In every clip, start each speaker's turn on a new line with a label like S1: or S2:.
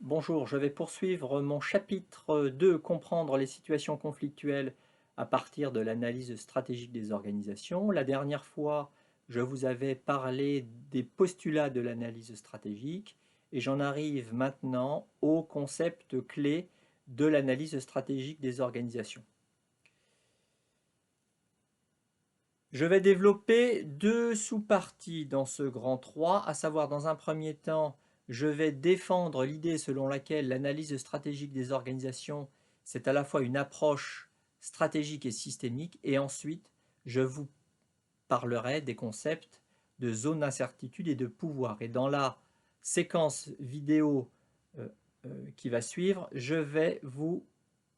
S1: Bonjour, je vais poursuivre mon chapitre 2, comprendre les situations conflictuelles à partir de l'analyse stratégique des organisations. La dernière fois, je vous avais parlé des postulats de l'analyse stratégique et j'en arrive maintenant au concept clé de l'analyse stratégique des organisations. Je vais développer deux sous-parties dans ce grand 3, à savoir dans un premier temps, je vais défendre l'idée selon laquelle l'analyse stratégique des organisations, c'est à la fois une approche stratégique et systémique, et ensuite je vous parlerai des concepts de zone d'incertitude et de pouvoir. Et dans la séquence vidéo qui va suivre, je vais vous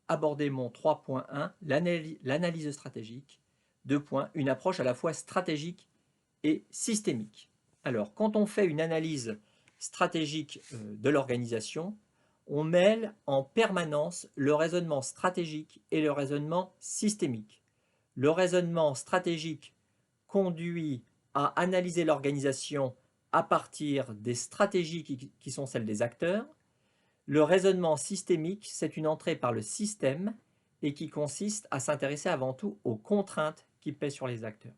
S1: aborder mon 3.1, l'analyse stratégique. 2 points, une approche à la fois stratégique et systémique. Alors, quand on fait une analyse stratégique de l'organisation, on mêle en permanence le raisonnement stratégique et le raisonnement systémique. Le raisonnement stratégique conduit à analyser l'organisation à partir des stratégies qui sont celles des acteurs. Le raisonnement systémique, c'est une entrée par le système et qui consiste à s'intéresser avant tout aux contraintes qui pèsent sur les acteurs.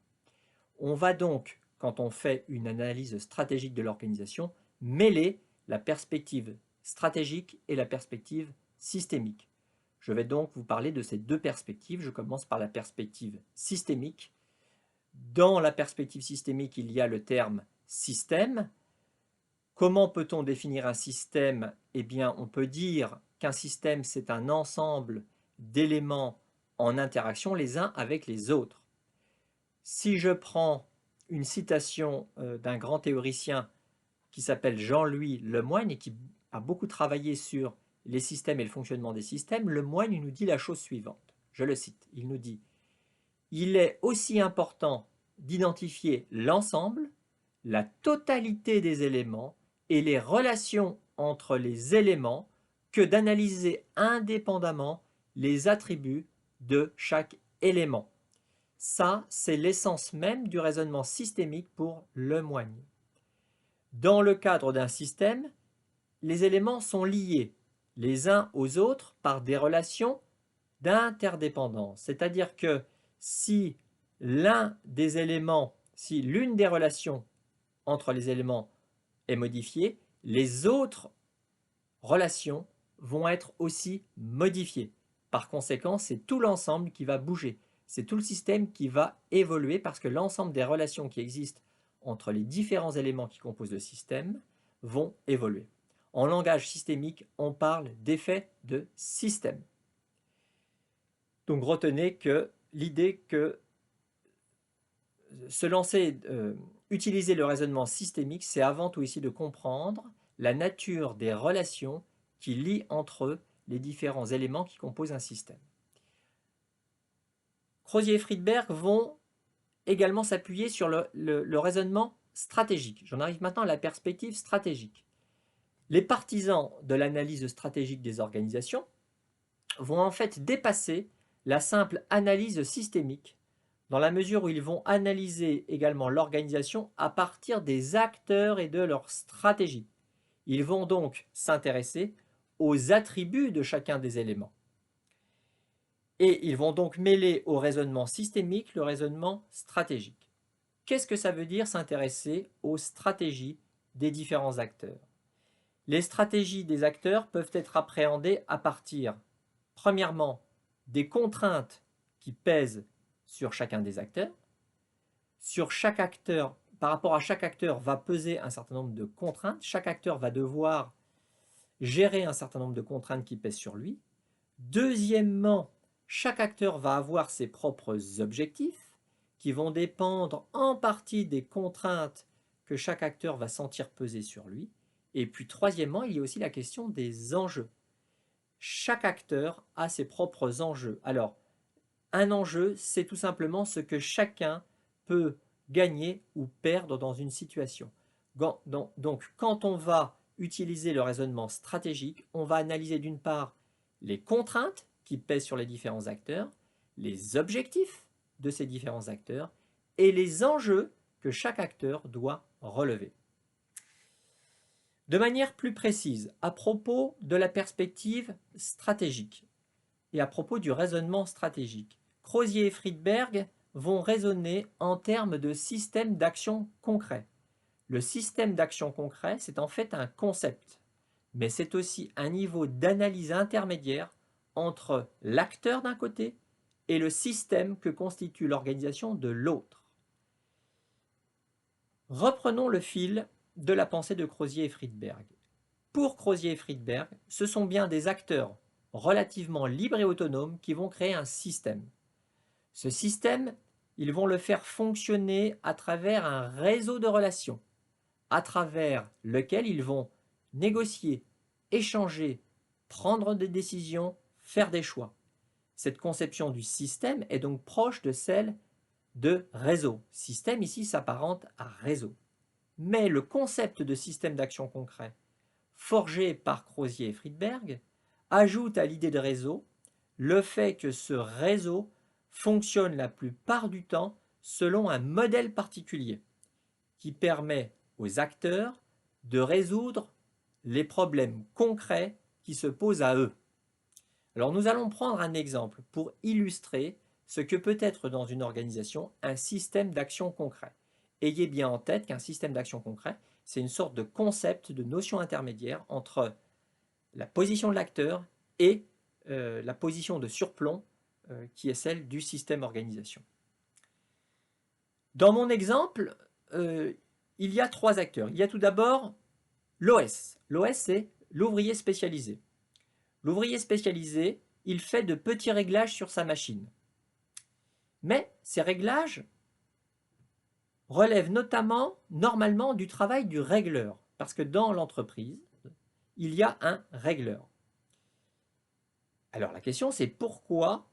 S1: On va donc, quand on fait une analyse stratégique de l'organisation, mêler la perspective stratégique et la perspective systémique. Je vais donc vous parler de ces deux perspectives. Je commence par la perspective systémique. Dans la perspective systémique, il y a le terme système. Comment peut-on définir un système? Eh bien, on peut dire qu'un système, c'est un ensemble d'éléments en interaction les uns avec les autres. Si je prends une citation d'un grand théoricien qui s'appelle Jean-Louis Lemoyne et qui a beaucoup travaillé sur les systèmes et le fonctionnement des systèmes, Lemoyne nous dit la chose suivante. Je le cite, il nous dit « Il est aussi important d'identifier l'ensemble, la totalité des éléments et les relations entre les éléments que d'analyser indépendamment les attributs de chaque élément. » Ça, c'est l'essence même du raisonnement systémique pour Lemoyne. Dans le cadre d'un système, les éléments sont liés les uns aux autres par des relations d'interdépendance. C'est-à-dire que si l'un des éléments, si l'une des relations entre les éléments est modifiée, les autres relations vont être aussi modifiées. Par conséquent, c'est tout l'ensemble qui va bouger. C'est tout le système qui va évoluer parce que l'ensemble des relations qui existent entre les différents éléments qui composent le système vont évoluer. En langage systémique, on parle d'effet de système. Donc retenez que l'idée que se lancer, utiliser le raisonnement systémique, c'est avant tout ici de comprendre la nature des relations qui lient entre eux les différents éléments qui composent un système. Crozier et Friedberg vont également s'appuyer sur le raisonnement stratégique. J'en arrive maintenant à la perspective stratégique. Les partisans de l'analyse stratégique des organisations vont en fait dépasser la simple analyse systémique dans la mesure où ils vont analyser également l'organisation à partir des acteurs et de leur stratégie. Ils vont donc s'intéresser aux attributs de chacun des éléments. Et ils vont donc mêler au raisonnement systémique le raisonnement stratégique. Qu'est-ce que ça veut dire s'intéresser aux stratégies des différents acteurs? Les stratégies des acteurs peuvent être appréhendées à partir, premièrement, des contraintes qui pèsent sur chacun des acteurs. Sur chaque acteur, par rapport à chaque acteur, va peser un certain nombre de contraintes. Chaque acteur va devoir gérer un certain nombre de contraintes qui pèsent sur lui. Deuxièmement, chaque acteur va avoir ses propres objectifs qui vont dépendre en partie des contraintes que chaque acteur va sentir peser sur lui. Et puis troisièmement, il y a aussi la question des enjeux. Chaque acteur a ses propres enjeux. Alors, un enjeu, c'est tout simplement ce que chacun peut gagner ou perdre dans une situation. Donc, quand on va utiliser le raisonnement stratégique, on va analyser d'une part les contraintes qui pèsent sur les différents acteurs, les objectifs de ces différents acteurs et les enjeux que chaque acteur doit relever. De manière plus précise, à propos de la perspective stratégique et à propos du raisonnement stratégique, Crozier et Friedberg vont raisonner en termes de système d'action concret. Le système d'action concret, c'est en fait un concept, mais c'est aussi un niveau d'analyse intermédiaire entre l'acteur d'un côté et le système que constitue l'organisation de l'autre. Reprenons le fil de la pensée de Crozier et Friedberg. Pour Crozier et Friedberg, ce sont bien des acteurs relativement libres et autonomes qui vont créer un système. Ce système, ils vont le faire fonctionner à travers un réseau de relations, à travers lequel ils vont négocier, échanger, prendre des décisions, faire des choix. Cette conception du système est donc proche de celle de réseau. Système ici s'apparente à réseau. Mais le concept de système d'action concret, forgé par Crozier et Friedberg, ajoute à l'idée de réseau le fait que ce réseau fonctionne la plupart du temps selon un modèle particulier qui permet aux acteurs de résoudre les problèmes concrets qui se posent à eux. Alors nous allons prendre un exemple pour illustrer ce que peut être dans une organisation un système d'action concret. Ayez bien en tête qu'un système d'action concret, c'est une sorte de concept, de notion intermédiaire entre la position de l'acteur et la position de surplomb qui est celle du système organisation. Dans mon exemple, il y a trois acteurs. Il y a tout d'abord l'OS. L'OS, c'est l'ouvrier spécialisé. L'ouvrier spécialisé, il fait de petits réglages sur sa machine. Mais ces réglages relèvent normalement du travail du régleur, parce que dans l'entreprise, il y a un régleur. Alors la question, c'est pourquoi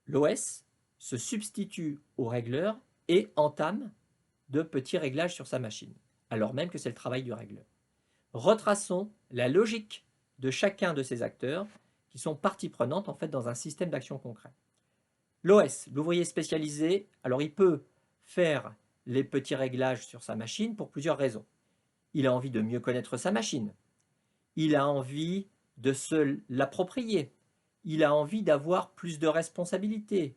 S1: l'OS se substitue au régleur et entame de petits réglages sur sa machine, alors même que c'est le travail du régleur. Retraçons la logique de chacun de ces acteurs qui sont partie prenante en fait dans un système d'action concret. L'OS, l'ouvrier spécialisé, alors il peut faire les petits réglages sur sa machine pour plusieurs raisons. Il a envie de mieux connaître sa machine. Il a envie de se l'approprier. Il a envie d'avoir plus de responsabilités.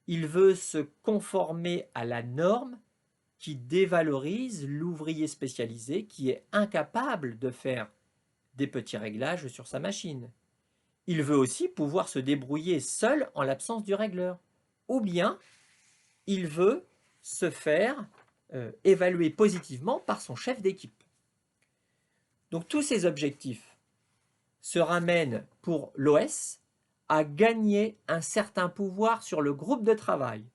S1: Il veut se conformer à la norme qui dévalorise l'ouvrier spécialisé qui est incapable de faire des petits réglages sur sa machine. Il veut aussi pouvoir se débrouiller seul en l'absence du régleur. Ou bien, il veut se faire évaluer positivement par son chef d'équipe. Donc tous ces objectifs se ramènent pour l'OS à gagner un certain pouvoir sur le groupe de travail,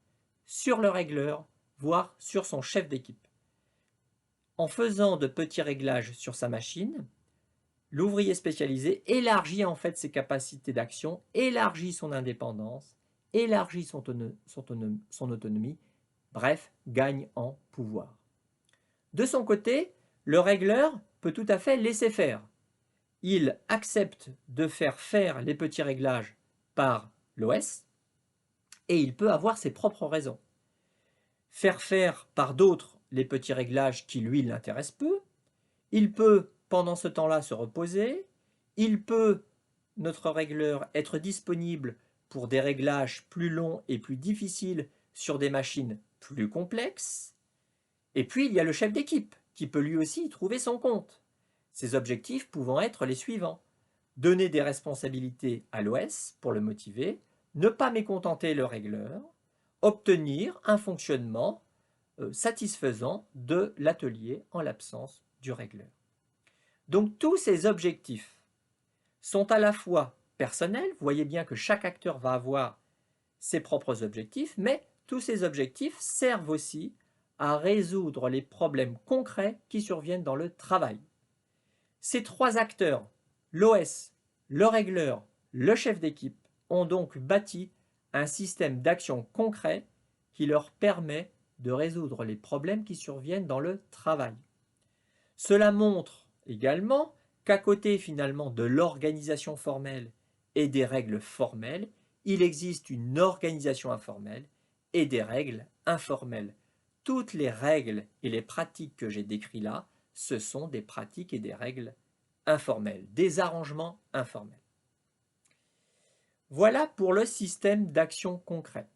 S1: sur le régleur, voire sur son chef d'équipe. En faisant de petits réglages sur sa machine, l'ouvrier spécialisé élargit en fait ses capacités d'action, élargit son indépendance, élargit son autonomie, bref, gagne en pouvoir. De son côté, le régleur peut tout à fait laisser faire. Il accepte de faire les petits réglages par l'OS et il peut avoir ses propres raisons. Faire par d'autres les petits réglages qui lui l'intéressent peu, il peut pendant ce temps-là se reposer, il peut, notre régleur, être disponible pour des réglages plus longs et plus difficiles sur des machines plus complexes, et puis il y a le chef d'équipe qui peut lui aussi y trouver son compte. Ses objectifs pouvant être les suivants: donner des responsabilités à l'OS pour le motiver, ne pas mécontenter le régleur, obtenir un fonctionnement satisfaisant de l'atelier en l'absence du régleur. Donc tous ces objectifs sont à la fois personnels, vous voyez bien que chaque acteur va avoir ses propres objectifs, mais tous ces objectifs servent aussi à résoudre les problèmes concrets qui surviennent dans le travail. Ces trois acteurs, l'OS, le régleur, le chef d'équipe, ont donc bâti un système d'action concret qui leur permet de résoudre les problèmes qui surviennent dans le travail. Cela montre également qu'à côté finalement de l'organisation formelle et des règles formelles, il existe une organisation informelle et des règles informelles. Toutes les règles et les pratiques que j'ai décrites là ce sont des pratiques et des règles informelles, des arrangements informels. Voilà pour le système d'action concret.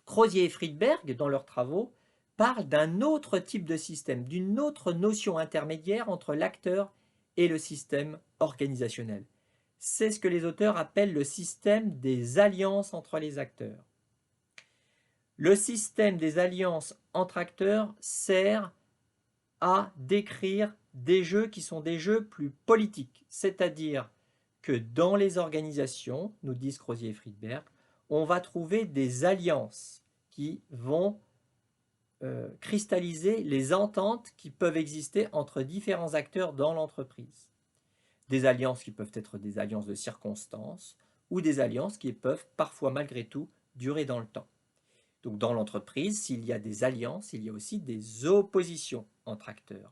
S1: Crozier et Friedberg, dans leurs travaux, parlent d'un autre type de système, d'une autre notion intermédiaire entre l'acteur et le système organisationnel. C'est ce que les auteurs appellent le système des alliances entre les acteurs. Le système des alliances entre acteurs sert à décrire des jeux qui sont des jeux plus politiques, c'est-à-dire que dans les organisations, nous disent Crozier et Friedberg, on va trouver des alliances qui vont cristalliser les ententes qui peuvent exister entre différents acteurs dans l'entreprise. Des alliances qui peuvent être des alliances de circonstances ou des alliances qui peuvent parfois malgré tout durer dans le temps. Donc dans l'entreprise, s'il y a des alliances, il y a aussi des oppositions entre acteurs.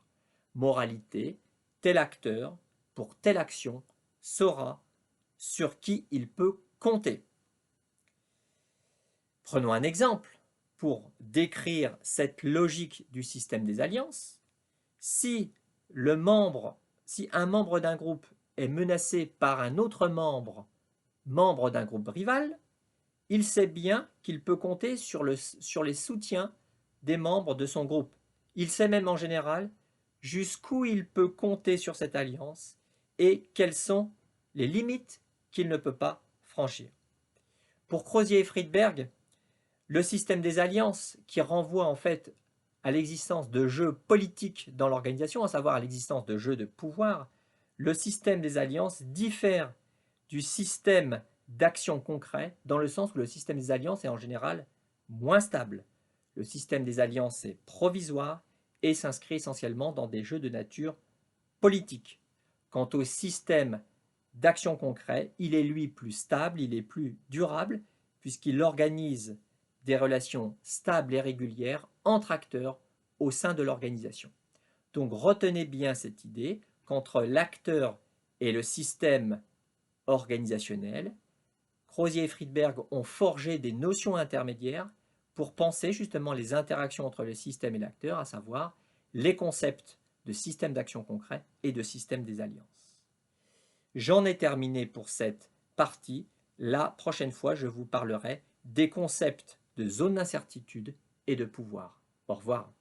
S1: Moralité, tel acteur, pour telle action, saura sur qui il peut compter. Prenons un exemple pour décrire cette logique du système des alliances. Si un membre d'un groupe est menacé par un autre membre d'un groupe rival, il sait bien qu'il peut compter sur les soutiens des membres de son groupe. Il sait même en général jusqu'où il peut compter sur cette alliance et quelles sont les limites qu'il ne peut pas franchir. Pour Crozier et Friedberg, le système des alliances, qui renvoie en fait à l'existence de jeux politiques dans l'organisation, à savoir à l'existence de jeux de pouvoir, le système des alliances diffère du système d'action concret dans le sens où le système des alliances est en général moins stable. Le système des alliances est provisoire et s'inscrit essentiellement dans des jeux de nature politique. Quant au système d'action concret, il est lui plus stable, il est plus durable, puisqu'il organise des relations stables et régulières entre acteurs au sein de l'organisation. Donc retenez bien cette idée qu'entre l'acteur et le système organisationnel, Crozier et Friedberg ont forgé des notions intermédiaires pour penser justement les interactions entre le système et l'acteur, à savoir les concepts de système d'action concret et de système des alliances. J'en ai terminé pour cette partie. La prochaine fois, je vous parlerai des concepts de zone d'incertitude et de pouvoir. Au revoir.